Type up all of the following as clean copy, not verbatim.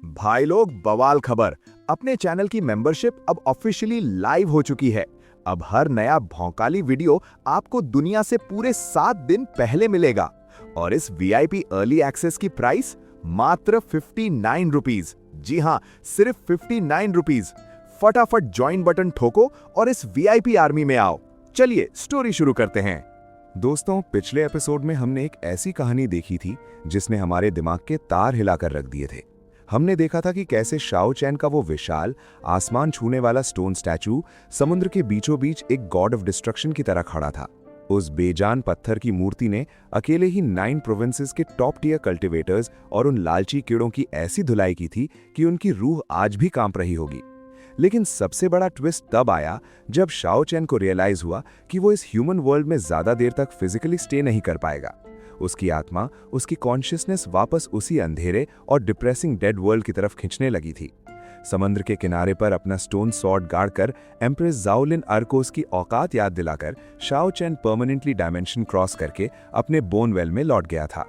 भाई लोग बवाल खबर। अपने चैनल की मेंबरशिप अब ऑफिशियली लाइव हो चुकी है। अब हर नया भौकाली वीडियो आपको दुनिया से पूरे 7 दिन पहले मिलेगा। और इस वीआईपी अर्ली एक्सेस की प्राइस मात्र 59 रुपीज। जी हाँ, सिर्फ 59 रुपीज। फटाफट ज्वाइन बटन ठोको और इस वीआईपी आर्मी में आओ। चलिए स्टोरी शुरू करते हैं। दोस्तों, पिछले एपिसोड में हमने एक ऐसी कहानी देखी थी जिसने हमारे दिमाग के तार हिलाकर रख दिए थे। हमने देखा था कि कैसे शाओ चैन का वो विशाल आसमान छूने वाला स्टोन स्टैचू समुद्र के बीचों बीच एक गॉड ऑफ डिस्ट्रक्शन की तरह खड़ा था। उस बेजान पत्थर की मूर्ति ने अकेले ही 9 प्रोविंसेस के टॉप टियर कल्टिवेटर्स और उन लालची कीड़ों की ऐसी धुलाई की थी कि उनकी रूह आज भी कांप रही होगी। लेकिन सबसे बड़ा ट्विस्ट तब आया जब शाओ चैन को रियलाइज हुआ कि वो इस ह्यूमन वर्ल्ड में ज्यादा देर तक फिजिकली स्टे नहीं कर पाएगा। उसकी आत्मा, उसकी कॉन्शियसनेस वापस उसी अंधेरे और डिप्रेसिंग डेड वर्ल्ड की तरफ खींचने लगी थी। समुद्र के किनारे पर अपना स्टोन सॉर्ड गाड़कर एम्प्रेस जाओलिन अर्कोस की औकात याद दिलाकर शाओ चैन परमानेंटली डायमेंशन क्रॉस करके अपने बोन वेल में लौट गया था।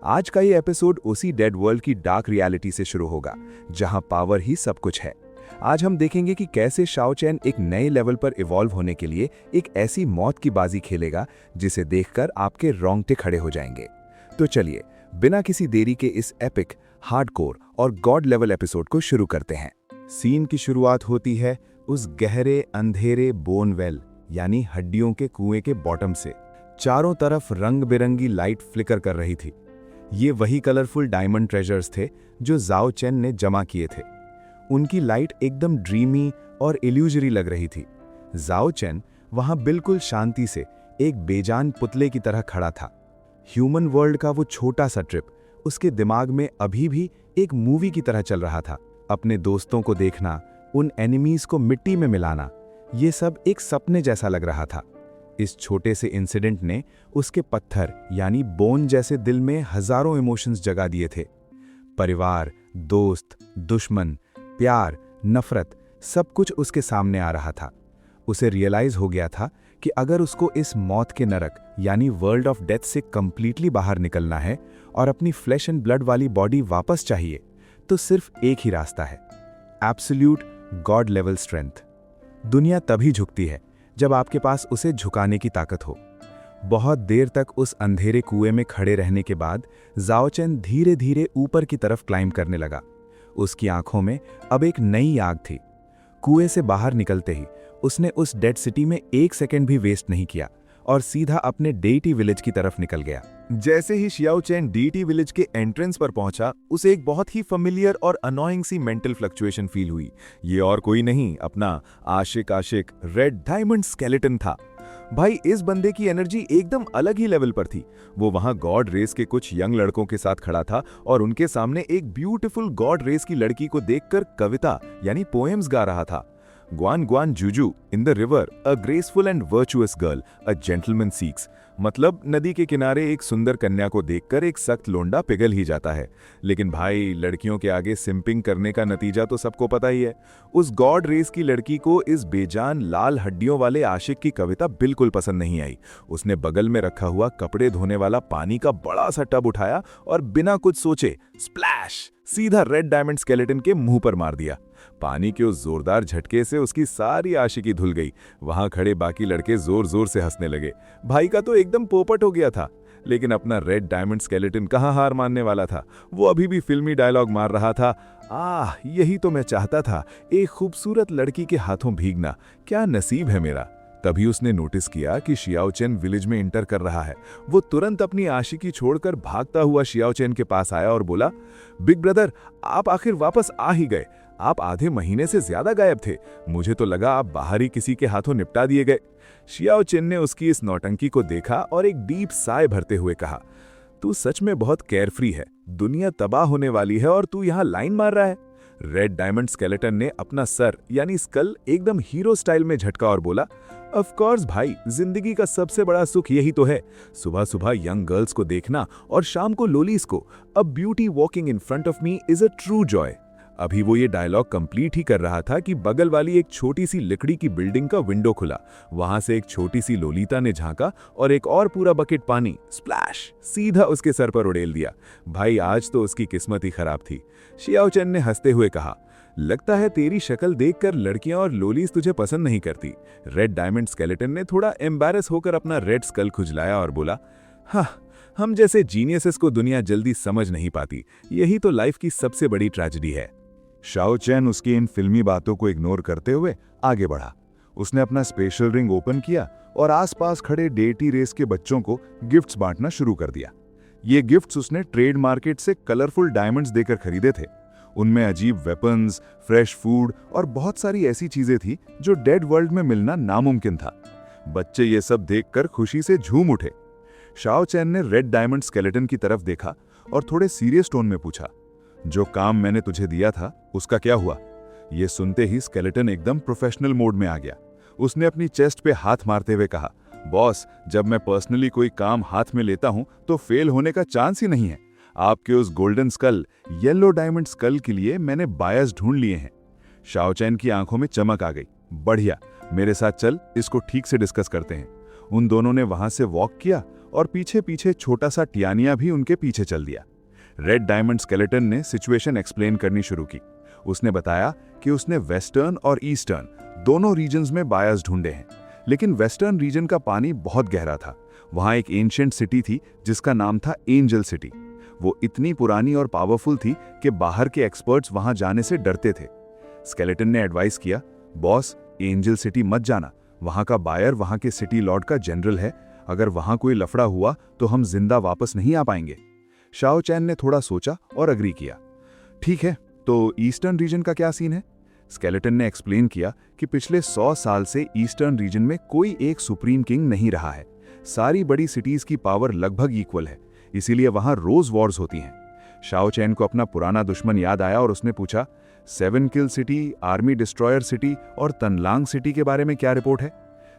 आज का ये एपिसोड उसी डेड वर्ल्ड की डार्क रियलिटी से शुरू होगा, जहां पावर ही सब कुछ है। आज हम देखेंगे कि कैसे शाओ चैन एक नए लेवल पर इवॉल्व होने के लिए एक ऐसी मौत की बाजी खेलेगा जिसे देखकर आपके रोंगटे खड़े हो जाएंगे। तो चलिए बिना किसी देरी के इस एपिक, हार्डकोर और गॉड लेवल एपिसोड को शुरू करते हैं। सीन की शुरुआत होती है उस गहरे अंधेरे बोन वेल यानी हड्डियों के कुएं के बॉटम से। चारों तरफ रंग बिरंगी लाइट फ्लिकर कर रही थी। ये वही कलरफुल डायमंड ट्रेजर्स थे जो जाओ चैन ने जमा किए थे। उनकी लाइट एकदम ड्रीमी और इल्यूजरी लग रही थी। जाओ चैन वहां बिल्कुल शांति से एक बेजान पुतले की तरह खड़ा था। ह्यूमन वर्ल्ड का वो छोटा सा ट्रिप उसके दिमाग में अभी भी एक मूवी की तरह चल रहा था। अपने दोस्तों को देखना, उन एनिमीज को मिट्टी में मिलाना, ये सब एक सपने जैसा लग रहा था। इस छोटे से इंसिडेंट ने उसके पत्थर यानी बोन जैसे दिल में हजारों इमोशंस जगा दिए थे। परिवार, दोस्त, दुश्मन, प्यार, नफरत, सब कुछ उसके सामने आ रहा था। उसे रियलाइज हो गया था कि अगर उसको इस मौत के नरक यानी वर्ल्ड ऑफ डेथ से कंप्लीटली बाहर निकलना है और अपनी फ्लैश एंड ब्लड वाली बॉडी वापस चाहिए, तो सिर्फ एक ही रास्ता है, एब्सोल्यूट गॉड लेवल स्ट्रेंथ। दुनिया तभी झुकती है जब आपके पास उसे झुकाने की ताकत हो। बहुत देर तक उस अंधेरे कुएं में खड़े रहने के बाद जाओ चैन धीरे धीरे ऊपर की तरफ क्लाइंब करने लगा। उसकी आंखों में अब एक नई आग थी। कुएं से बाहर निकलते ही उसने उस डेड सिटी में 1 सेकंड भी वेस्ट नहीं किया और सीधा अपने डेटी विलेज की तरफ निकल गया। जैसे ही शियाओ चैन डेटी विलेज के एंट्रेंस पर पहुंचा, उसे एक बहुत ही फेमिलियर और अनोइंग सी मेंटल फ्लक्चुएशन फील हुई। ये और कोई नहीं, अपना आशिक रेड डायमंड स्केलेटन था। भाई, इस बंदे की एनर्जी एकदम अलग ही लेवल पर थी। वो वहां गॉड रेस के कुछ यंग लड़कों के साथ खड़ा था और उनके सामने एक ब्यूटीफुल गॉड रेस की लड़की को देखकर कविता यानी पोएम्स गा रहा था। ग्वान ग्वान जुजू in the river, a graceful and virtuous girl, a gentleman seeks. मतलब नदी के किनारे एक सुंदर कन्या को देखकर एक सख्त लोंडा पिघल ही जाता है। लेकिन भाई, लड़कियों के आगे सिंपिंग करने का नतीजा तो सबको पता ही है। उस गॉड रेस की लड़की को इस बेजान लाल हड्डियों वाले आशिक की कविता बिल्कुल पसंद नहीं आई। उसने बगल में रखा हुआ कपड़े धोने वाला पानी का बड़ा सा टब उठाया और बिना कुछ सोचे स्प्लैश सीधा रेड डायमंड स्केलेटन के मुंह पर मार दिया। पानी के उस जोरदार झटके से उसकी सारी आशिकी धुल गई। वहां खड़े बाकी लड़के जोर जोर से हंसने लगे। भाई का तो एकदम पोपट हो गया था। लेकिन अपना रेड डायमंड स्केलेटन कहां हार मानने वाला था। वो अभी भी फिल्मी डायलॉग मार रहा था, यही तो मैं चाहता था, एक खूबसूरत लड़की के हाथों भीगना, क्या नसीब है मेरा। तभी उसने नोटिस किया कि शियाओ चैन विलेज में इंटर कर रहा है। वो तुरंत अपनी आशिकी छोड़कर भागता हुआ शियाओ चैन के पास आया और बोला, बिग ब्रदर, आप आखिर वापस आ ही गए। आप आधे महीने से ज्यादा गायब थे। मुझे तो लगा आप बाहर ही किसी के हाथों निपटा दिए गए। शियाओ चैन ने उसकी इस नौटंकी को देखा और एक डीप साय भरते हुए कहा, तू सच में बहुत केयरफ्री है। दुनिया तबाह होने वाली है और तू यहाँ लाइन मार रहा है। रेड डायमंड स्केलेटन ने अपना सर यानी स्कल एकदम हीरो स्टाइल में झटका और बोला, ऑफ कोर्स भाई, जिंदगी का सबसे बड़ा सुख यही तो है, सुबह सुबह यंग गर्ल्स को देखना और शाम को लोलीज को। A beauty walking in front of me is a true Joy. अभी वो ये डायलॉग कंप्लीट ही कर रहा था कि बगल वाली एक छोटी सी लकड़ी की बिल्डिंग का विंडो खुला। वहां से एक छोटी सी लोलिता ने झांका और एक और पूरा बकेट पानी स्प्लैश सीधा उसके सर पर उड़ेल दिया। भाई आज तो उसकी किस्मत ही खराब थी। शियाओ चैन ने हंसते हुए कहा, लगता है तेरी शक्ल देखकर लड़कियां और लोलीज तुझे पसंद नहीं करती। रेड डायमंड स्केलेटन ने थोड़ा एम्बैरस होकर अपना रेड स्कल खुजलाया और बोला, हाँ, हम जैसे जीनियसेस को दुनिया जल्दी समझ नहीं पाती। यही तो लाइफ की सबसे बड़ी ट्रेजेडी है। शाओ चैन उसकी इन फिल्मी बातों को इग्नोर करते हुए आगे बढ़ा। उसने अपना स्पेशल रिंग ओपन किया और आसपास खड़े डेटी रेस के बच्चों को गिफ्ट्स बांटना शुरू कर दिया। ये गिफ्ट्स उसने ट्रेड मार्केट से कलरफुल डायमंड्स देकर खरीदे थे। उनमें अजीब वेपन्स, फ्रेश फूड और बहुत सारी ऐसी चीजें थी जो डेड वर्ल्ड में मिलना नामुमकिन था। बच्चे ये सब देखकर खुशी से झूम उठे। शाओ चैन ने रेड डायमंड स्केलेटन की तरफ देखा और थोड़े सीरियस टोन में पूछा, जो काम मैंने तुझे दिया था उसका क्या हुआ? ये सुनते ही स्केलेटन एकदम प्रोफेशनल मोड में आ गया। उसने अपनी चेस्ट पे हाथ मारते हुए कहा, बॉस, जब मैं पर्सनली कोई काम हाथ में लेता हूं तो फेल होने का चांस ही नहीं है। आपके उस golden skull, yellow diamond skull के लिए मैंने बायस ढूंढ लिए हैं। शाओ चैन की आंखों में चमक आ गई। बढ़िया, मेरे साथ चल, इसको ठीक से डिस्कस करते हैं। उन दोनों ने वहां से वॉक किया और पीछे पीछे छोटा सा टियानिया भी उनके पीछे चल दिया। रेड डायमंड स्केलेटन ने सिचुएशन एक्सप्लेन करनी शुरू की। उसने बताया कि उसने वेस्टर्न और ईस्टर्न दोनों रीजन्स में बायस ढूंढे हैं, लेकिन वेस्टर्न रीजन का पानी बहुत गहरा था। वहां एक एंशिएंट सिटी थी जिसका नाम था एंजल सिटी। वो इतनी पुरानी और पावरफुल थी कि बाहर के एक्सपर्ट्स वहां जाने से डरते थे। स्केलेटन ने एडवाइस किया, बॉस, एंजल सिटी मत जाना। वहां का बायर वहां के सिटी लॉर्ड का जनरल है। अगर वहां कोई लफड़ा हुआ तो हम जिंदा वापस नहीं आ पाएंगे। शाओ चैन ने थोड़ा सोचा और अग्री किया। ठीक है, तो ईस्टर्न रीजन का क्या सीन है? स्केलेटन ने एक्सप्लेन किया कि पिछले 100 साल से ईस्टर्न रीजन में कोई एक सुप्रीम किंग नहीं रहा है। सारी बड़ी सिटीज की पावर लगभग इक्वल है, इसीलिए वहां रोज वॉर्स होती हैं। शाओ चैन को अपना पुराना दुश्मन याद आया और उसने पूछा, 7 किल सिटी, आर्मी डिस्ट्रॉयर सिटी और तनलांग सिटी के बारे में क्या रिपोर्ट है?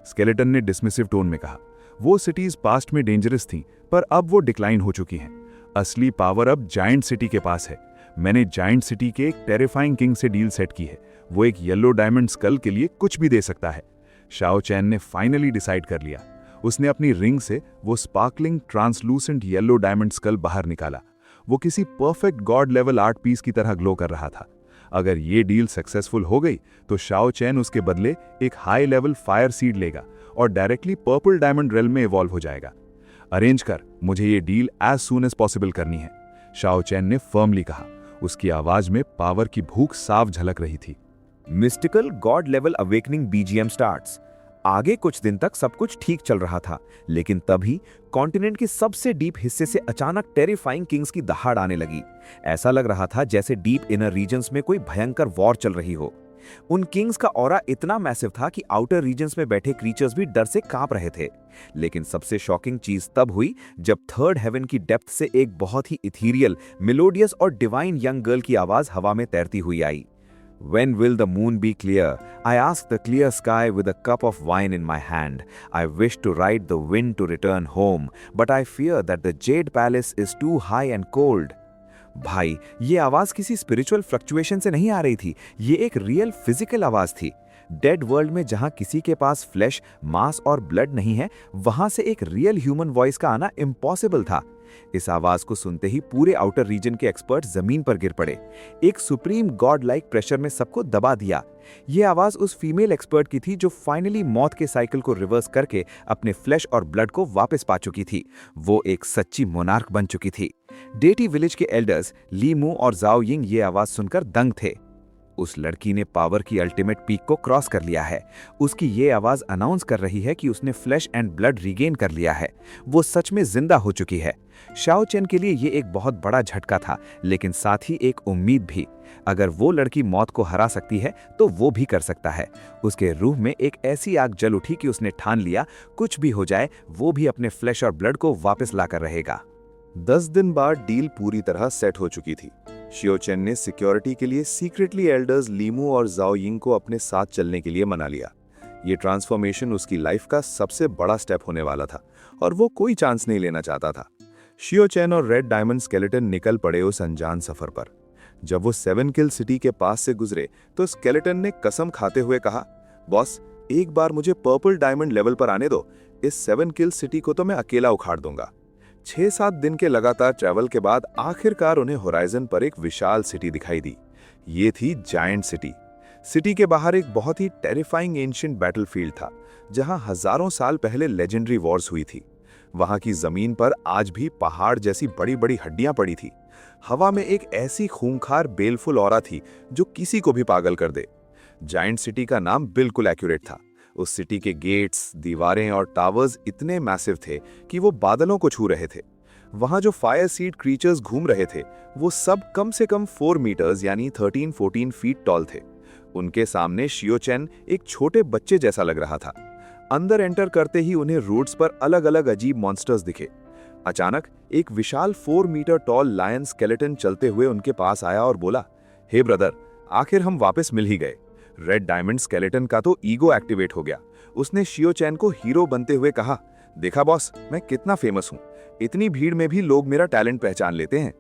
स्केलेटन ने डिसमिसिव टोन में कहा, वो सिटीज पास्ट में डेंजरस थीं, पर अब वो डिक्लाइन हो चुकी हैं। असली पावर अब जायंट सिटी के पास है। मैंने जायंट सिटी के एक टेरिफाइंग किंग से डील सेट की है। वो एक येलो डायमंड स्कल के लिए कुछ भी दे सकता है। शाओ चैन ने फाइनली डिसाइड कर लिया। उसने अपनी रिंग से वो sparkling translucent yellow diamond skull बाहर निकाला। वो किसी perfect god level art piece की तरह ग्लो कर रहा था। अगर ये डील सक्सेसफुल हो गई तो शाओ चैन उसके बदले एक हाई लेवल फायर सीड लेगा और डायरेक्टली पर्पल डायमंड रेल में इवॉल्व हो जाएगा। अरेंज कर, मुझे ये deal as soon as possible करनी है, शाओ चैन ने फर्मली कहा। उसकी आवाज में पावर की भूख साफ झलक रही थी। Mystical God level awakening BGM starts. आगे कुछ दिन तक सब कुछ ठीक चल रहा था, लेकिन तभी कॉन्टिनेंट के सबसे डीप हिस्से से अचानक टेरिफाइंग किंग्स की दहाड़ आने लगी। ऐसा लग रहा था जैसे डीप इनर रीजन्स में कोई भयंकर वॉर चल रही हो। उन किंग्स का ऑरा इतना मैसिव था कि आउटर रीजन्स में बैठे क्रीचर्स भी डर से कांप रहे थे। लेकिन सबसे शॉकिंग चीज तब हुई जब थर्ड हेवन की डेप्थ से एक बहुत ही इथीरियल, मेलोडियस और डिवाइन यंग गर्ल की आवाज हवा में तैरती हुई आई। When will the moon be clear? I ask the clear sky with a cup of wine in my hand. I wish to ride the wind to return home, but I fear that the Jade Palace is too high and cold. भाई, ये आवाज किसी spiritual fluctuation से नहीं आ रही थी। ये एक रियल फिजिकल आवाज थी। डेड वर्ल्ड में जहां किसी के पास फ्लैश, मांस और ब्लड नहीं है, वहां से एक रियल ह्यूमन वॉइस का आना इम्पॉसिबल था। इस आवाज को सुनते ही पूरे आउटर रीजन के एक्सपर्ट जमीन पर गिर पड़े। एक सुप्रीम गॉड लाइक प्रेशर में सबको दबा दिया। यह आवाज उस फीमेल एक्सपर्ट की थी जो फाइनली मौत के साइकिल को रिवर्स करके अपने फ्लैश और ब्लड को वापस पा चुकी थी। वो एक सच्ची मोनार्क बन चुकी थी। डेटी विलेज के एल्डर्स ली मू और जाओ यिंग ये आवाज सुनकर दंग थे। उस लड़की ने पावर की अल्टीमेट पीक को क्रॉस कर लिया है। उसकी ये आवाज अनाउंस कर रही है कि उसने फ्लैश एंड ब्लड रीगेन कर लिया है। वो सच में जिंदा हो चुकी है। शाओ चैन के लिए ये एक बहुत बड़ा झटका था, लेकिन साथ ही एक उम्मीद भी। अगर वो लड़की मौत को हरा सकती है तो वो भी कर सकता है। उसके रूह में एक ऐसी आग जल उठी कि उसने ठान लिया, कुछ भी हो जाए वो भी अपने फ्लैश और ब्लड को वापस लाकर रहेगा। 10 दिन बाद डील पूरी तरह सेट हो चुकी थी। शियो चेन ने सिक्योरिटी के लिए सीक्रेटली एल्डर्स लीमू और जाओ यिंग को अपने साथ चलने के लिए मना लिया। ये ट्रांसफॉर्मेशन उसकी लाइफ का सबसे बड़ा स्टेप होने वाला था और वो कोई चांस नहीं लेना चाहता था। शियो चेन और रेड डायमंड स्केलेटन निकल पड़े उस अनजान सफर पर। जब वो 7 किल सिटी के पास से गुजरे तो स्केलेटन ने कसम खाते हुए कहा, बॉस, एक बार मुझे पर्पल डायमंड लेवल पर आने दो, इस 7 किल सिटी को तो मैं अकेला उखाड़ दूंगा। 6-7 दिन के लगातार ट्रैवल के बाद आखिरकार उन्हें होराइजन पर एक विशाल सिटी दिखाई दी। ये थी जायंट सिटी। सिटी के बाहर एक बहुत ही टेरिफाइंग एंशिएंट बैटलफील्ड था, जहां हजारों साल पहले लेजेंडरी वॉर्स हुई थी। वहां की जमीन पर आज भी पहाड़ जैसी बड़ी बड़ी हड्डियां पड़ी थी। हवा में एक ऐसी खूंखार बेलफुल ऑरा थी जो किसी को भी पागल कर दे। जायंट सिटी का नाम बिल्कुल एक्यूरेट था। उस सिटी के गेट्स, दीवारें और टावर्स इतने मैसिव थे कि वो बादलों को छू रहे थे। वहां जो फायर सीड क्रीचर्स घूम रहे थे वो सब कम से कम 4 मीटर्स यानी 13-14 फीट टॉल थे। उनके सामने शियोचेन एक छोटे बच्चे जैसा लग रहा था। अंदर एंटर करते ही उन्हें रूट्स पर अलग अलग अजीब मॉन्स्टर्स दिखे। अचानक एक विशाल 4 मीटर टॉल लायन स्केलेटन चलते हुए उनके पास आया और बोला, हे ब्रदर, आखिर हम वापस मिल ही गए। रेड डायमंड स्केलेटन का तो ईगो एक्टिवेट हो गया। उसने शियोचेन को हीरो बनते हुए कहा, देखा बॉस, मैं कितना फेमस हूं, इतनी भीड़ में भी लोग मेरा टैलेंट पहचान लेते हैं।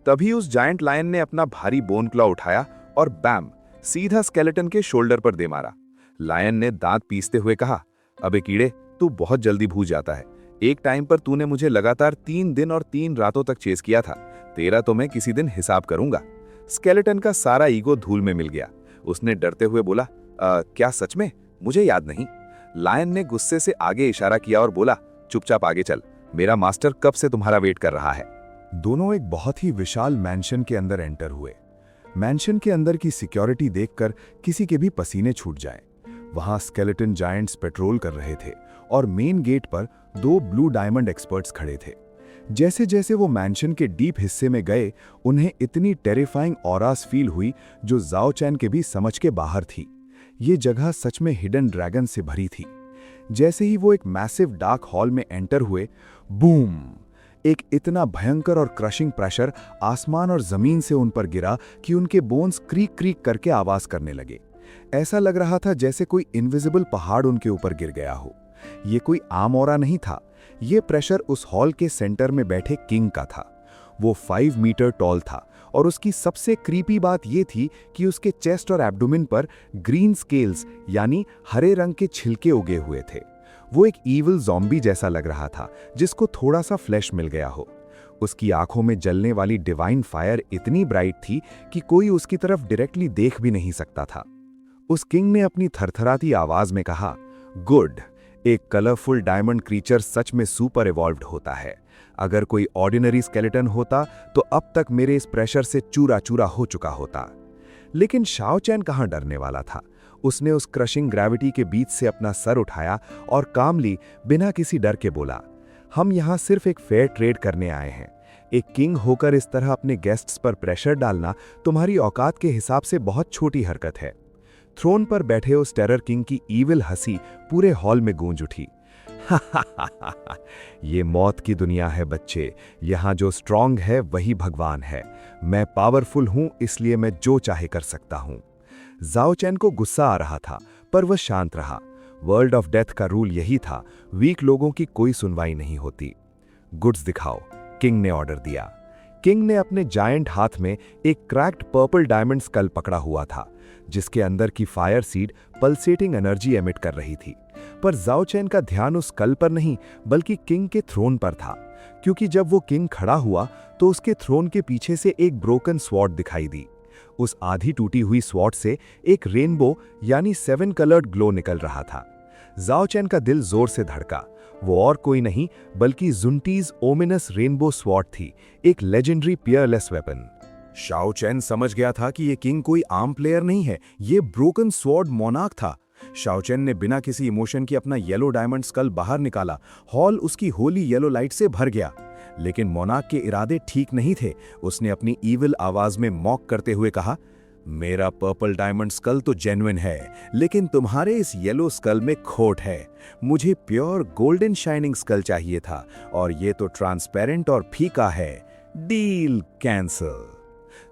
तभी उस जायंट लायन ने अपना भारी बोन क्लॉ उठाया और बैम, सीधा स्केलेटन के शोल्डर पर दे मारा। लायन ने दांत पीसते हुए कहा, अबे कीड़े, तू बहुत जल्दी भूल जाता है। एक टाइम पर तूने मुझे लगातार 3 दिन और 3 रातों तक चेस किया था। तेरा तो मैं किसी दिन हिसाब करूंगा। स्केलेटन का सारा ईगो धूल में मिल गया। उसने डरते हुए बोला, क्या सच में? मुझे याद नहीं। लायन ने गुस्से से आगे इशारा किया और बोला, चुपचाप आगे चल, मेरा मास्टर कब से तुम्हारा वेट कर रहा है। दोनों एक बहुत ही विशाल मैंशन के अंदर एंटर हुए। मैंशन के अंदर की सिक्योरिटी देखकर किसी के भी पसीने छूट जाएं। वहां स्केलेटन जायंट्स पेट्रोल कर रहे थे और मेन गेट पर 2 ब्लू डायमंड एक्सपर्ट्स खड़े थे। जैसे जैसे वो मैंशन के डीप हिस्से में गए, उन्हें इतनी टेरिफाइंग ऑरास फील हुई जो जाओ चैन के भी समझ के बाहर थी। ये जगह सच में हिडन ड्रैगन से भरी थी। जैसे ही वो एक मैसिव डार्क हॉल में एंटर हुए, बूम, एक इतना भयंकर और क्रशिंग प्रेशर आसमान और जमीन से उन पर गिरा कि उनके बोन्स क्रीक क्रीक करके आवाज करने लगे। ऐसा लग रहा था जैसे कोई इनविजिबल पहाड़ उनके ऊपर गिर गया हो। ये कोई आम ऑरा नहीं था। ये प्रेशर उस हॉल के सेंटर में बैठे किंग का था। वो 5 मीटर टॉल था और उसकी सबसे क्रीपी बात ये थी कि उसके चेस्ट और एब्डोमेन पर ग्रीन स्केल्स यानी हरे रंग के छिलके उगे हुए थे। वो एक ईविल ज़ॉम्बी जैसा लग रहा था जिसको थोड़ा सा फ्लैश मिल गया हो। उसकी आंखों में जलने वाली डिवाइन फायर इतनी ब्राइट थी कि कोई उसकी तरफ डायरेक्टली देख भी नहीं सकता था। उस किंग ने अपनी थरथराती आवाज में कहा, गुड, एक कलरफुल डायमंड क्रीचर सच में सुपर इवॉल्व्ड होता है। अगर कोई ऑर्डिनरी स्केलेटन होता तो अब तक मेरे इस प्रेशर से चूरा चूरा हो चुका होता। लेकिन शाओ चैन कहां डरने वाला था। उसने उस क्रशिंग ग्रेविटी के बीच से अपना सर उठाया और कामली बिना किसी डर के बोला, हम यहां सिर्फ एक फेयर ट्रेड करने आए हैं। एक किंग होकर इस तरह अपने गेस्ट्स पर प्रेशर डालना तुम्हारी औकात के हिसाब से बहुत छोटी हरकत है। थ्रोन पर बैठे उस टेरर किंग की ईविल हंसी पूरे हॉल में गूंज उठी। ये मौत की दुनिया है बच्चे, यहाँ जो स्ट्रांग है वही भगवान है। मैं पावरफुल हूं, इसलिए मैं जो चाहे कर सकता हूं। जाओ चैन को गुस्सा आ रहा था पर वह शांत रहा। वर्ल्ड ऑफ डेथ का रूल यही था, वीक लोगों की कोई सुनवाई नहीं होती। गुड्स दिखाओ, किंग ने ऑर्डर दिया। किंग ने अपने जायंट हाथ में एक क्रैक्ड पर्पल डायमंड स्कल पकड़ा हुआ था जिसके अंदर की fire seed pulsating energy emit कर रही थी। पर जाओ चैन का ध्यान उस स्कल पर नहीं बल्कि किंग के थ्रोन पर था, क्योंकि जब वो किंग खड़ा हुआ तो उसके थ्रोन के पीछे से एक ब्रोकन स्वॉर्ड दिखाई दी। उस आधी टूटी हुई स्वॉर्ड से एक रेनबो यानी 7 कलर्ड ग्लो निकल रहा था। जाओ चैन का दिल जोर से धड़का। वो और कोई नहीं बल्कि जुंटीज ओमिनस रेनबो स्वॉर्ड थी, एक लेजेंडरी पियरलेस वेपन। शाओ चैन समझ गया था कि ये किंग कोई आम प्लेयर नहीं है, ये ब्रोकन स्वॉर्ड मोनार्क था। शाओ चैन ने बिना किसी इमोशन के अपना येलो डायमंड स्कल बाहर निकाला। हॉल उसकी होली येलो लाइट से भर गया। लेकिन मोनार्क के इरादे ठीक नहीं थे। उसने अपनी ईविल आवाज में मॉक करते हुए कहा, मेरा पर्पल डायमंड स्कल तो जेन्युइन है, लेकिन तुम्हारे इस येलो स्कल में खोट है। मुझे प्योर गोल्डन शाइनिंग स्कल चाहिए था और ये तो ट्रांसपेरेंट और फीका है। Deal cancel.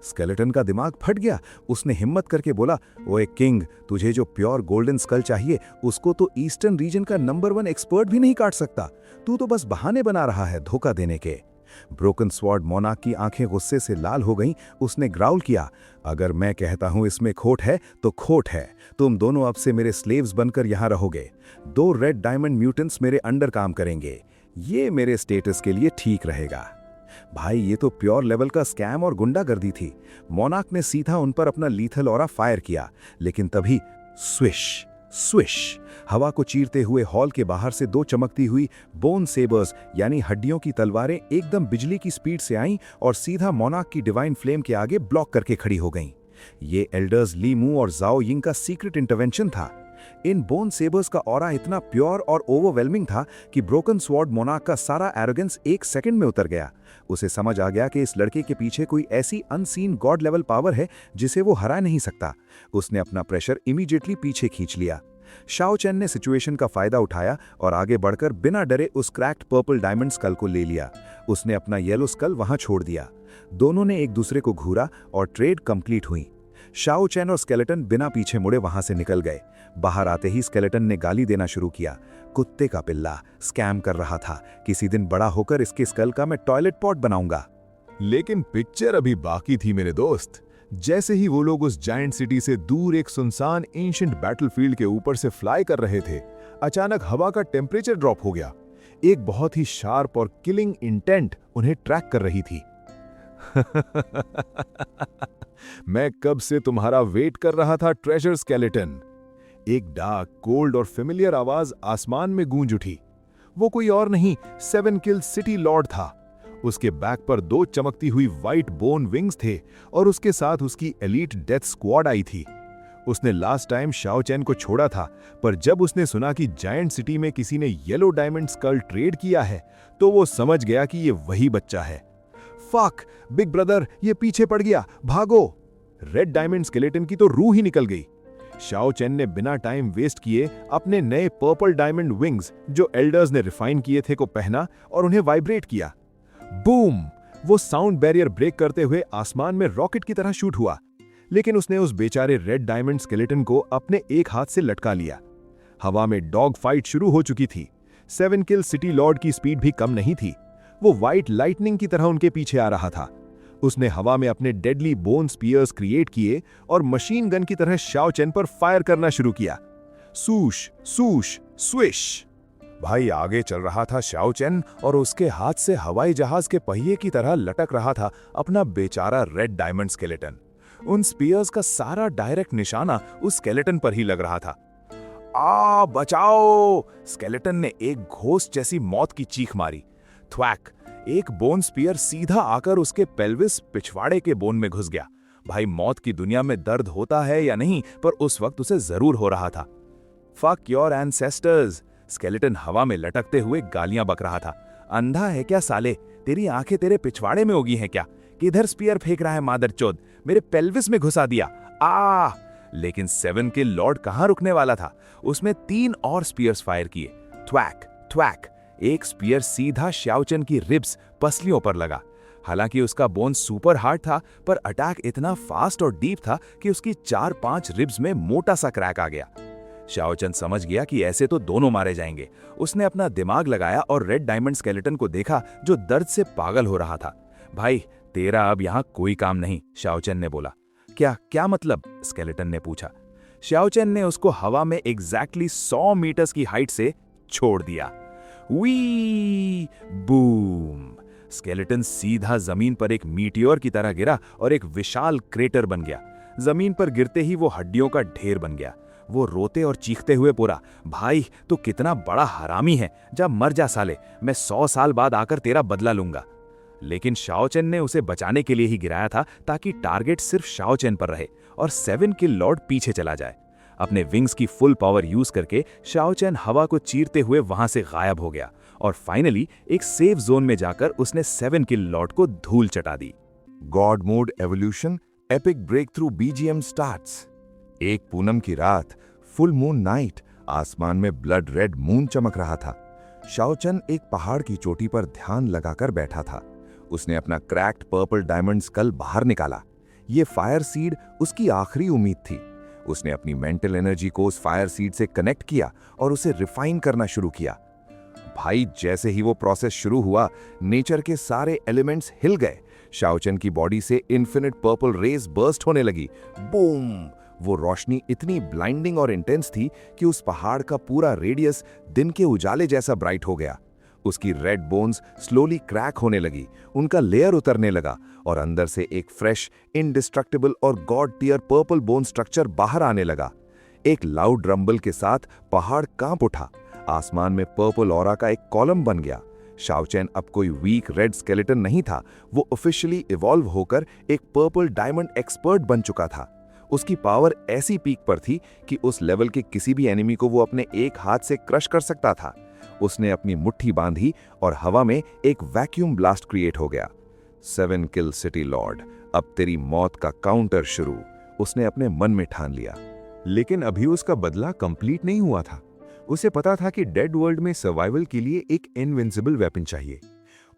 स्केलेटन का दिमाग फट गया। उसने हिम्मत करके बोला, ओए किंग, तुझे जो प्योर गोल्डन स्कल चाहिए उसको तो ईस्टर्न रीजन का नंबर 1 एक्सपर्ट भी नहीं काट सकता। तू तो बस बहाने बना रहा है धोखा देने के। ब्रोकन स्वॉर्ड मोनार्क की आंखें गुस्से से लाल हो गईं। उसने ग्राउल किया, अगर मैं कहता हूं इसमें खोट है तो खोट है। तुम दोनों अब से मेरे स्लेव्स बनकर यहां रहोगे। 2 रेड डायमंड म्यूटेंट्स मेरे अंडर काम करेंगे। ये मेरे स्टेटस के लिए ठीक रहेगा। भाई ये तो प्योर लेवल का स्कैम और गुंडागर्दी थी। मोनार्क ने सीधा उन पर अपना लीथल ऑरा फायर किया, लेकिन तभी स्विश स्विश, हवा को चीरते हुए हॉल के बाहर से 2 चमकती हुई बोन सेबर्स यानी हड्डियों की तलवारें एकदम बिजली की स्पीड से आईं और सीधा मोनार्क की डिवाइन फ्लेम के आगे ब्लॉक करके खड़ी हो गईं। ये एल्डर्स ली मू और जाओ यिंग का सीक्रेट इंटरवेंशन था। इन बोन सेबर्स का ऑरा इतना प्योर और ओवरवेलमिंग था कि ब्रोकन स्वॉर्ड मोनार्क का सारा एरोगेंस 1 सेकंड में उतर गया। उसे समझ आ गया कि इस लड़के के पीछे कोई ऐसी अनसीन गॉड लेवल पावर है जिसे वो हरा नहीं सकता। उसने अपना प्रेशर इमीडिएटली पीछे खींच लिया। शाओ चेन ने सिचुएशन का फायदा उठाया और आगे बढ़कर बिना डरे उस क्रैक्ड पर्पल डायमंड स्कल को ले लिया। उसने अपना येलो स्कल वहां छोड़ दिया। दोनों ने एक दूसरे को घूरा और ट्रेड कंप्लीट हुई। शाओ चेन और स्केलेटन बिना पीछे मुड़े वहां से निकल गए। बाहर आते ही स्केलेटन ने गाली देना शुरू किया। कुत्ते का पिल्ला, स्कैम कर रहा था। किसी दिन बड़ा होकर इसके स्कल का मैं टॉयलेट पॉट बनाऊंगा। लेकिन पिक्चर अभी बाकी थी मेरे दोस्त। जैसे ही वो लोग उस जायंट सिटी से दूर एक सुनसान एंशिएंट बैटलफील्ड के ऊपर से फ्लाई कर रहे थे, अचानक हवा का टेम्परेचर ड्रॉप हो गया। एक बहुत ही शार्प और किलिंग इंटेंट उन्हें ट्रैक कर रही थी। मैं कब से तुम्हारा वेट कर रहा था ट्रेजर स्केलेटन। एक डार्क, कोल्ड और फेमिलियर आवाज आसमान में गूंज उठी। वो कोई और नहीं, 7 किल सिटी लॉर्ड था। उसके बैक पर 2 चमकती हुई व्हाइट बोन विंग्स थे और उसके साथ उसकी एलीट डेथ स्क्वाड आई थी। उसने लास्ट टाइम शाओ चेन को छोड़ा था, पर जब उसने सुना कि जायंट सिटी में किसी ने येलो डायमंड स्कल ट्रेड किया है, तो वो समझ गया कि ये वही बच्चा है। फक, बिग ब्रदर, ये पीछे पड़ गया, भागो। रेड डायमंड स्केलेटन की तो रूह ही निकल गई। शाओ चेन ने बिना टाइम वेस्ट किए अपने नए पर्पल डायमंड विंग्स जो एल्डर्स ने रिफाइन किए थे को पहना और उन्हें वाइब्रेट किया। बूम! वो साउंड बैरियर ब्रेक करते हुए आसमान में रॉकेट की तरह शूट हुआ, लेकिन उसने उस बेचारे रेड डायमंड स्केलेटन को अपने एक हाथ से लटका लिया। हवा में डॉग फाइट शुरू हो चुकी थी। 7 किल सिटी लॉर्ड की स्पीड भी कम नहीं थी। वो व्हाइट लाइटनिंग की तरह उनके पीछे आ रहा था। उसने हवा में अपने डेडली बोन स्पीयर्स क्रिएट किए और मशीन गन की तरह शाओ चेन पर फायर करना शुरू किया। सूश सूश स्विश। भाई आगे चल रहा था शाओ चेन और उसके हाथ से हवाई जहाज के पहिए की तरह लटक रहा था अपना बेचारा रेड डायमंड स्केलेटन। उन स्पीयर्स का सारा डायरेक्ट निशाना उस स्केलेटन पर ही लग रहा था। आ बचाओ! स्केलेटन ने एक घोस्ट जैसी मौत की चीख मारी। थ्वैक! एक बोन स्पीयर सीधा आकर उसके पेल्विस पिछवाड़े के बोन में घुस गया। भाई मौत की दुनिया में दर्द होता है या नहीं, पर उस वक्त उसे जरूर हो रहा था। Fuck your ancestors! स्केलेटन हवा में लटकते हुए गालियां बक रहा था। अंधा है क्या साले? तेरी आंखें तेरे पिछवाड़े में होगी हैं क्या? किधर स्पीयर फेंक रहा है मादरचोद? मेरे पेल्विस में घुसा दिया। आ! लेकिन 7 किल लॉर्ड कहां रुकने वाला था। उसमें 3 और स्पीयर्स फायर किए। थ्वैक थ्वैक! एक स्पीयर सीधा शाओ चेन की रिब्स पसलियों पर लगा। हालांकि उसका बोन सुपर हार्ड था, पर अटैक इतना फास्ट और डीप था कि उसकी 4-5 रिब्स में मोटा सा क्रैक आ गया। शाओ चेन समझ गया कि ऐसे तो दोनों मारे जाएंगे। उसने अपना दिमाग लगाया और रेड डायमंड स्केलेटन को देखा जो दर्द से पागल हो रहा था। भाई तेरा अब यहां कोई काम नहीं, शाओ चेन ने बोला। क्या मतलब? स्केलेटन ने पूछा। शाओ चेन ने उसको हवा में एग्जैक्टली 100 मीटर्स की हाइट से छोड़ दिया। We boom! स्केलेटन सीधा जमीन पर एक मीटियोर की तरह गिरा और एक विशाल क्रेटर बन गया। जमीन पर गिरते ही वो हड्डियों का ढेर बन गया। वो रोते और चीखते हुए बोला, भाई तू कितना बड़ा हरामी है, जा मर जा साले, मैं 100 साल बाद आकर तेरा बदला लूंगा। लेकिन शाओ चेन ने उसे बचाने के लिए ही गिराया था, ताकि टारगेट सिर्फ शाओ चेन पर रहे और 7 किल लॉर्ड पीछे चला जाए। अपने विंग्स की फुल पावर यूज करके शाओ चेन हवा को चीरते हुए वहां से गायब हो गया और फाइनली एक सेफ जोन में जाकर उसने 7 किल लॉर्ड को धूल चटा दी। God mode evolution epic breakthrough BGM starts. एक पूनम की रात, फुल मून नाइट, आसमान में ब्लड रेड मून चमक रहा था। शाओ चेन एक पहाड़ की चोटी पर ध्यान लगाकर बैठा था। उसने अपना क्रैक्ड पर्पल डायमंड स्कल बाहर निकाला। ये फायर सीड उसकी आखिरी उम्मीद थी। उसने अपनी मेंटल एनर्जी को उस फायर सीड से कनेक्ट किया और उसे रिफाइन करना शुरू किया। भाई जैसे ही वो प्रोसेस शुरू हुआ, नेचर के सारे एलिमेंट्स हिल गए। शाओचेन की बॉडी से इन्फिनिट पर्पल रेज बर्स्ट होने लगी। बूम! वो रोशनी इतनी ब्लाइंडिंग और इंटेंस थी कि उस पहाड़ का पूरा रेडियस दिन के उजाले जैसा ब्राइट हो गया। उसकी रेड बोन्स स्लोली क्रैक होने लगी, उनका लेयर उतरने लगा और अंदर से एक फ्रेश, इंडिस्ट्रक्टिबल और god tier purple bone structure बाहर आने लगा। एक लाउड रंबल के साथ पहाड़ कांप उठा। आसमान में पर्पल ऑरा का एक कॉलम बन गया। शाओचेन अब कोई वीक रेड स्केलेटन नहीं था, वो ऑफिशियली इवॉल्व होकर एक पर्पल डायमंड एक्सपर्ट बन चुका था। उसकी पावर ऐसी पीक पर थी कि उस लेवल के किसी भी एनिमी को वो अपने एक हाथ से क्रश कर सकता था। उसने अपनी मुट्ठी बांधी और हवा में एक वैक्यूम ब्लास्ट क्रिएट हो गया। 7 किल सिटी लॉर्ड, अब तेरी मौत का काउंटर शुरू, उसने अपने मन में ठान लिया। लेकिन अभी उसका बदला कंप्लीट नहीं हुआ था। उसे पता था कि डेड वर्ल्ड में सर्वाइवल के लिए एक इनविंसिबल वेपन चाहिए।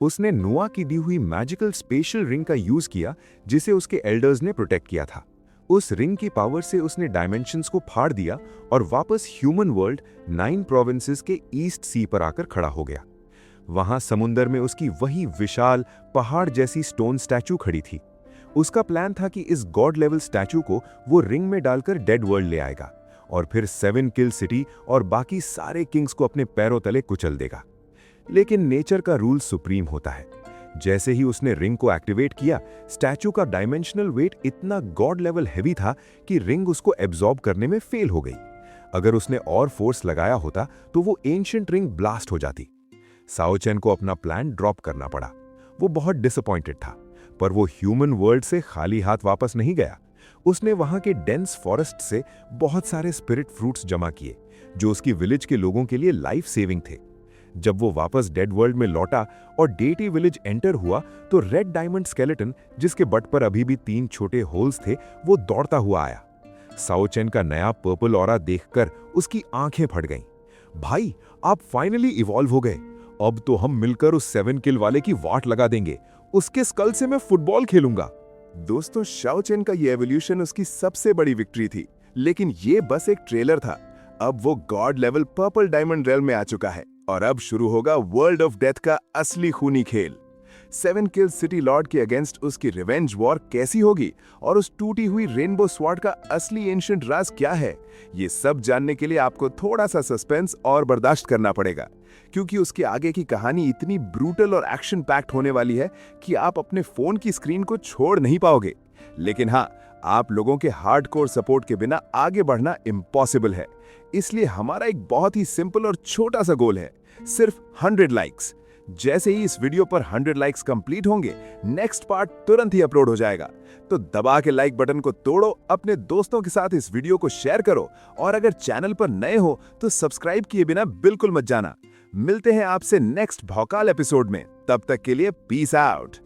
उसने नुआ की दी हुई मैजिकल स्पेशल रिंग का यूज किया, जिसे उसके एल्डर्स ने प्रोटेक्ट किया था। उस रिंग की पावर से उसने डायमेंशंस को फाड़ दिया और वापस ह्यूमन वर्ल्ड 9 प्रोविंसेस के ईस्ट सी पर आकर खड़ा हो गया। वहां समुंदर में उसकी वही विशाल पहाड़ जैसी स्टोन स्टैचू खड़ी थी। उसका प्लान था कि इस गॉड लेवल स्टैचू को वो रिंग में डालकर डेड वर्ल्ड ले आएगा और फिर 7 किल सिटी और बाकी सारे किंग्स को अपने पैरों तले कुचल देगा। लेकिन नेचर का रूल सुप्रीम होता है। जैसे ही उसने रिंग को एक्टिवेट किया, स्टैचू का डायमेंशनल वेट इतना गॉड लेवल हैवी था कि रिंग उसको एब्जॉर्ब करने में फेल हो गई। अगर उसने और फोर्स लगाया होता तो वो एंशिएंट रिंग ब्लास्ट हो जाती। शाओचेन को अपना प्लान ड्रॉप करना पड़ा। वो बहुत डिसअपॉइंटेड था, पर वो ह्यूमन वर्ल्ड से खाली हाथ वापस नहीं गया। उसने वहां के डेंस फॉरेस्ट से बहुत सारे स्पिरिट फ्रूट्स जमा किए, जो उसकी विलेज के लोगों के लिए लाइफ सेविंग थे। जब वो वापस डेड वर्ल्ड में लौटा और डेटी विलेज एंटर हुआ, तो रेड डायमंड स्केलेटन, जिसके बट पर अभी भी 3 छोटे होल्स थे, वो दौड़ता हुआ आया। शाओचेन का नया पर्पल ऑरा देखकर उसकी आंखें फट गईं। भाई, आप फाइनली इवॉल्व हो गए। अब तो हम मिलकर उस 7 किल वाले की वाट लगा देंगे। उसके स्कल से मैं फुटबॉल खेलूंगा। दोस्तों, शाओचेन का ये एवोल्यूशन उसकी सबसे बड़ी विक्ट्री थी, लेकिन ये बस एक ट्रेलर था। अब वो God level purple diamond realm में आ चुका है और अब शुरू होगा वर्ल्ड ऑफ डेथ का असली खूनी खेल। 7 किल सिटी लॉर्ड के अगेंस्ट उसकी रिवेंज वॉर कैसी होगी और उस टूटी हुई रेनबो स्वॉर्ड का असली एंशिएंट राज क्या है, ये सब जानने के लिए आपको थोड़ा सा सस्पेंस और बर्दाश्त करना पड़ेगा, क्योंकि उसके आगे की कहानी इतनी ब्रूटल और एक्शन पैक्ड होने वाली है कि आप अपने फोन की स्क्रीन को छोड़ नहीं पाओगे। लेकिन हाँ, आप लोगों के हार्डकोर सपोर्ट के बिना आगे बढ़ना इम्पॉसिबल है। इसलिए हमारा एक बहुत ही सिंपल और छोटा सा गोल है, सिर्फ 100 लाइक्स। जैसे ही इस वीडियो पर 100 लाइक्स कंप्लीट होंगे, नेक्स्ट पार्ट तुरंत ही अपलोड हो जाएगा। तो दबा के लाइक बटन को तोड़ो, अपने दोस्तों के साथ इस वीडियो को शेयर करो और अगर चैनल पर नए हो तो सब्सक्राइब किए बिना बिल्कुल मत जाना। मिलते हैं आपसे नेक्स्ट भौकाल एपिसोड में। तब तक के लिए पीस आउट।